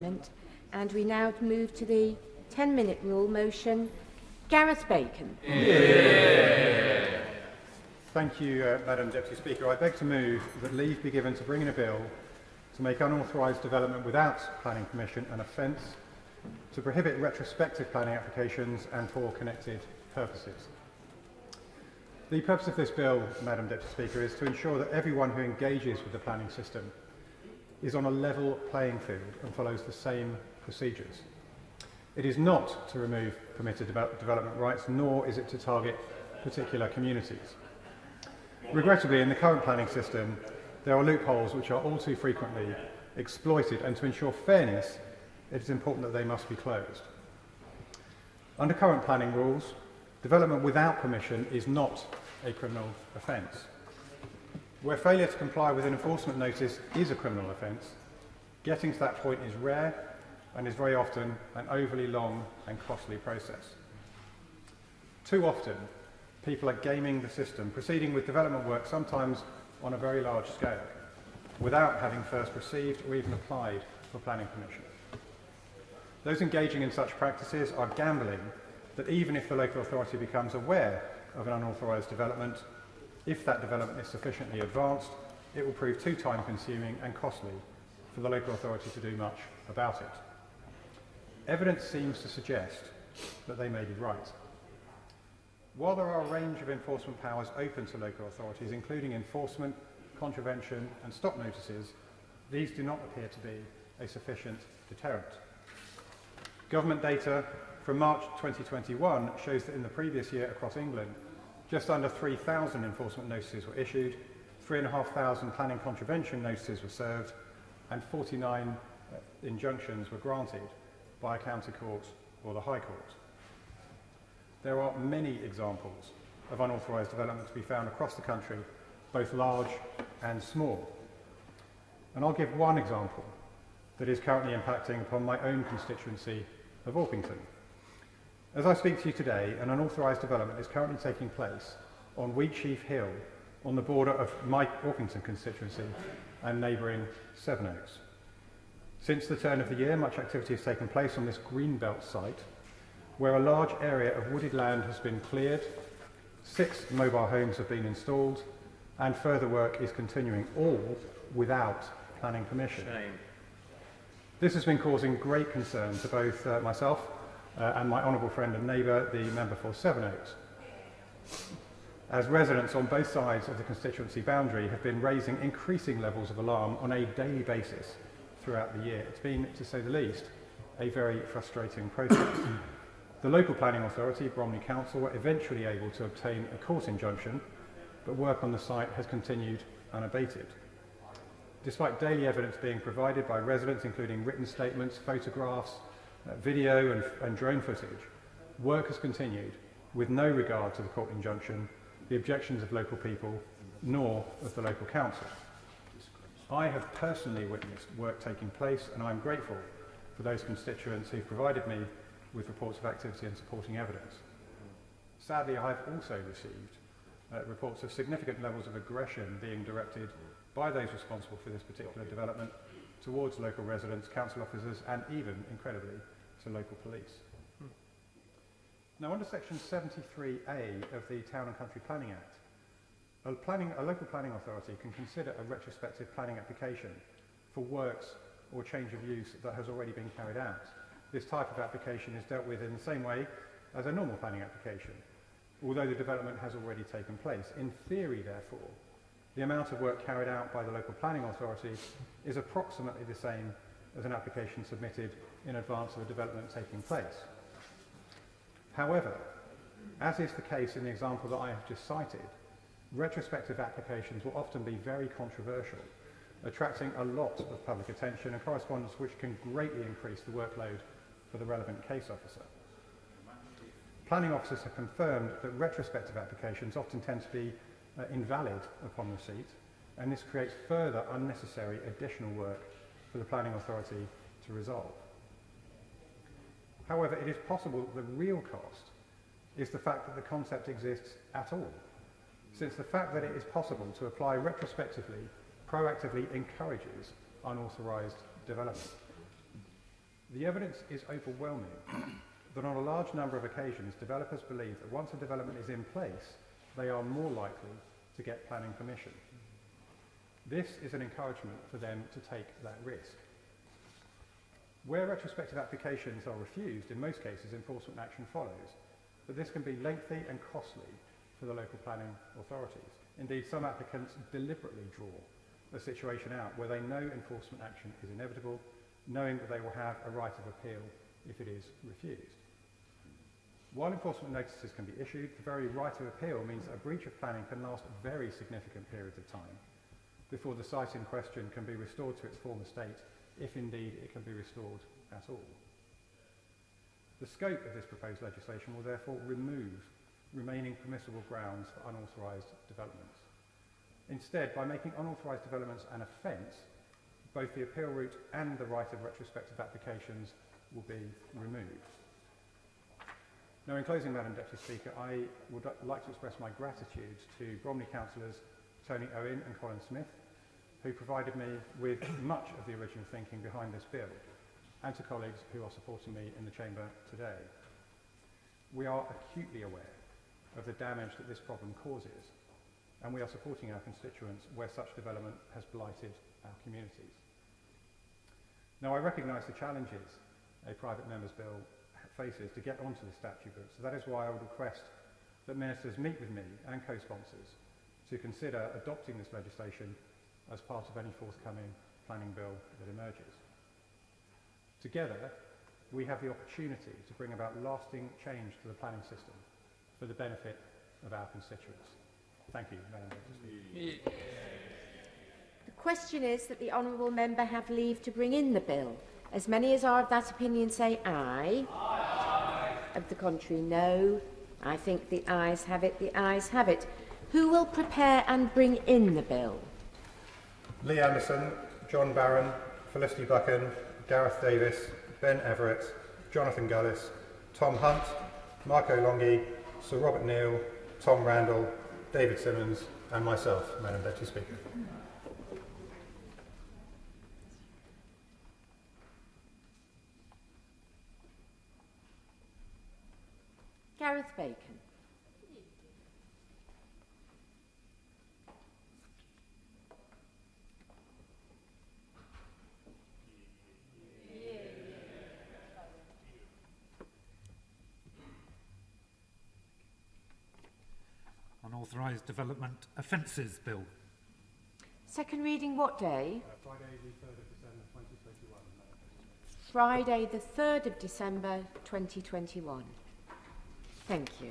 And we now move to the 10-minute rule motion. Gareth Bacon. Yeah. Thank you, Madam Deputy Speaker. I beg to move that leave be given to bring in a bill to make unauthorised development without planning permission an offence, to prohibit retrospective planning applications and for connected purposes. The purpose of this bill, Madam Deputy Speaker, is to ensure that everyone who engages with the planning system is on a level playing field and follows the same procedures. It is not to remove permitted development rights, nor is it to target particular communities. Regrettably, in the current planning system, there are loopholes which are all too frequently exploited, and to ensure fairness, it is important that they must be closed. Under current planning rules, development without permission is not a criminal offence. Where failure to comply with an enforcement notice is a criminal offence, getting to that point is rare and is very often an overly long and costly process. Too often, people are gaming the system, proceeding with development work sometimes on a very large scale, without having first received or even applied for planning permission. Those engaging in such practices are gambling that even if the local authority becomes aware of an unauthorised development, if that development is sufficiently advanced, it will prove too time-consuming and costly for the local authority to do much about it. Evidence seems to suggest that they may be right. While there are a range of enforcement powers open to local authorities, including enforcement, contravention and stop notices, these do not appear to be a sufficient deterrent. Government data from March 2021 shows that in the previous year across England, just under 3,000 enforcement notices were issued, 3,500 planning contravention notices were served, and 49 injunctions were granted by a county court or the High Court. There are many examples of unauthorised development to be found across the country, both large and small. And I'll give one example that is currently impacting upon my own constituency of Orpington. As I speak to you today, an unauthorised development is currently taking place on Wheatsheaf Hill on the border of my Orpington constituency and neighbouring Sevenoaks. Since the turn of the year, much activity has taken place on this greenbelt site, where a large area of wooded land has been cleared, 6 mobile homes have been installed, and further work is continuing, all without planning permission. Shame. This has been causing great concern to both myself and my honourable friend and neighbour, the member for Sevenoaks, as residents on both sides of the constituency boundary have been raising increasing levels of alarm on a daily basis throughout the year. It's been, to say the least, a very frustrating process. The local planning authority, Bromley Council, were eventually able to obtain a court injunction, but work on the site has continued unabated. Despite daily evidence being provided by residents, including written statements, photographs, video and drone footage, work has continued with no regard to the court injunction, the objections of local people, nor of the local council. I have personally witnessed work taking place, and I am grateful for those constituents who provided me with reports of activity and supporting evidence. Sadly, I have also received reports of significant levels of aggression being directed by those responsible for this particular development towards local residents, council officers, and even, incredibly, to local police. Now, under Section 73A of the Town and Country Planning Act, a local planning authority can consider a retrospective planning application for works or change of use that has already been carried out. This type of application is dealt with in the same way as a normal planning application, although the development has already taken place. In theory, therefore, the amount of work carried out by the local planning authority is approximately the same as an application submitted in advance of a development taking place. However, as is the case in the example that I have just cited, retrospective applications will often be very controversial, attracting a lot of public attention and correspondence which can greatly increase the workload for the relevant case officer. Planning officers have confirmed that retrospective applications often tend to be invalid upon receipt, and this creates further unnecessary additional work for the planning authority to resolve. However, it is possible that the real cost is the fact that the concept exists at all, since the fact that it is possible to apply retrospectively proactively encourages unauthorised development. The evidence is overwhelming that on a large number of occasions, developers believe that once a development is in place, they are more likely to get planning permission. This is an encouragement for them to take that risk. Where retrospective applications are refused, in most cases enforcement action follows, but this can be lengthy and costly for the local planning authorities. Indeed, some applicants deliberately draw a situation out where they know enforcement action is inevitable, knowing that they will have a right of appeal if it is refused. While enforcement notices can be issued, the very right of appeal means that a breach of planning can last very significant periods of time before the site in question can be restored to its former state, if indeed it can be restored at all. The scope of this proposed legislation will therefore remove remaining permissible grounds for unauthorised developments. Instead, by making unauthorised developments an offence, both the appeal route and the right of retrospective applications will be removed. Now, in closing, Madam Deputy Speaker, I would like to express my gratitude to Bromley councillors Tony Owen and Colin Smith, who provided me with much of the original thinking behind this bill, and to colleagues who are supporting me in the Chamber today. We are acutely aware of the damage that this problem causes, and we are supporting our constituents where such development has blighted our communities. Now, I recognise the challenges a private member's bill faces to get onto the statute book, so that is why I would request that ministers meet with me and co-sponsors to consider adopting this legislation as part of any forthcoming planning bill that emerges. Together, we have the opportunity to bring about lasting change to the planning system for the benefit of our constituents. Thank you, Madam Deputy Speaker. The question is that the honourable member have leave to bring in the bill. As many as are of that opinion say aye. Aye. Of the contrary, no. I think the ayes have it. The ayes have it. Who will prepare and bring in the bill? Lee Anderson, John Barron, Felicity Buchan, Gareth Davis, Ben Everett, Jonathan Gullis, Tom Hunt, Marco Longhi, Sir Robert Neal, Tom Randall, David Simmons and myself, Madam Deputy Speaker. Gareth Bacon. Unauthorised Development Offences Bill. Second reading what day? Friday the 3rd of December 2021. Friday the 3rd of December 2021. Thank you.